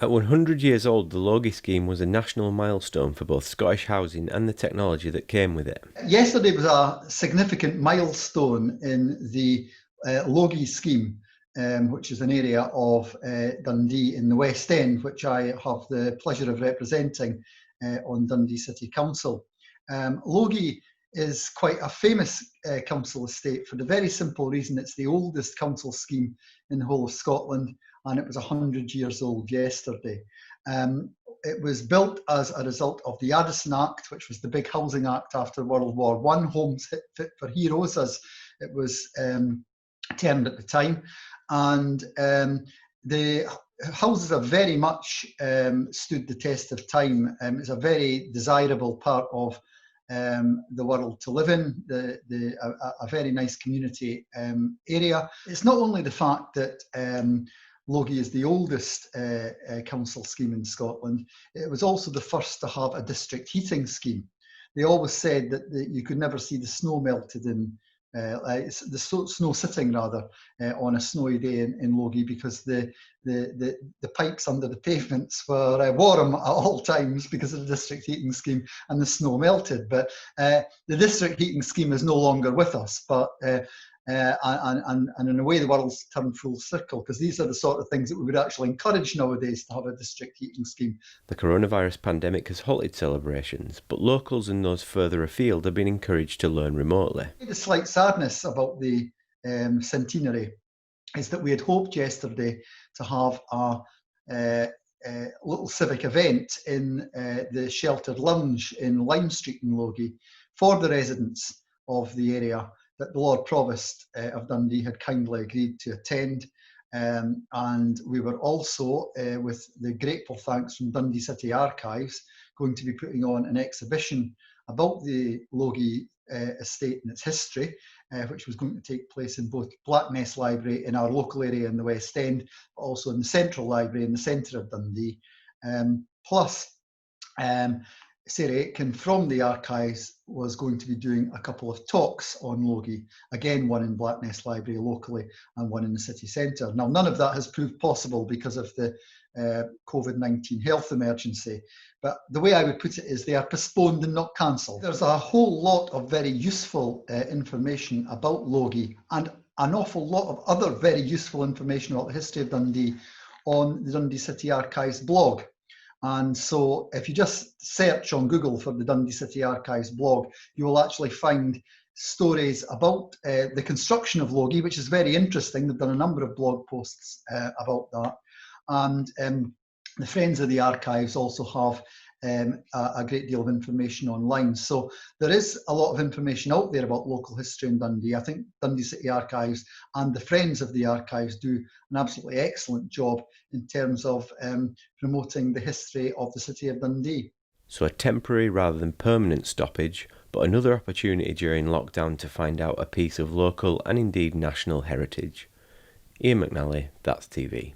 At 100 years old, the Logie Scheme was a national milestone for both Scottish housing and the technology that came with it. Yesterday was a significant milestone in the Logie Scheme, which is an area of Dundee in the West End, which I have the pleasure of representing on Dundee City Council. Logie is quite a famous council estate for the very simple reason it's the oldest council scheme in the whole of Scotland, and it was 100 years old yesterday. It was built as a result of the Addison Act, which was the big housing act after World War I, Homes Fit for Heroes, as it was termed at the time. And the houses have very much stood the test of time. It's a very desirable part of the world to live in, a very nice community area. It's not only the fact that Logie is the oldest council scheme in Scotland, it was also the first to have a district heating scheme. They always said that you could never see the snow melted in, snow sitting rather, on a snowy day in Logie, because the pipes under the pavements were warm at all times because of the district heating scheme, and the snow melted. But the district heating scheme is no longer with us, but and in a way the world's turned full circle, because these are the sort of things that we would actually encourage nowadays, to have a district heating scheme. The coronavirus pandemic has halted celebrations, but locals and those further afield have been encouraged to learn remotely. The slight sadness about the centenary is that we had hoped yesterday to have a little civic event in the sheltered lounge in Lime Street in Logie for the residents of the area that the Lord Provost of Dundee had kindly agreed to attend. And we were also, with the grateful thanks from Dundee City Archives, going to be putting on an exhibition about the Logie estate and its history, which was going to take place in both Blackness Library in our local area in the West End, but also in the Central Library in the centre of Dundee. Plus, Sarah Aitken from the archives was going to be doing a couple of talks on Logie, again one in Blackness Library locally and one in the city centre. Now, none of that has proved possible because of the COVID-19 health emergency, but the way I would put it is they are postponed and not cancelled. There's a whole lot of very useful information about Logie, and an awful lot of other very useful information about the history of Dundee on the Dundee City Archives blog. And so if you just search on Google for the Dundee City Archives blog, you will actually find stories about the construction of Logie, which is very interesting. They've done a number of blog posts about that. And the Friends of the Archives also have a great deal of information online. So there is a lot of information out there about local history in Dundee. I think Dundee City Archives and the Friends of the Archives do an absolutely excellent job in terms of promoting the history of the city of Dundee. So a temporary rather than permanent stoppage, but another opportunity during lockdown to find out a piece of local and indeed national heritage. Ian McNally, That's TV.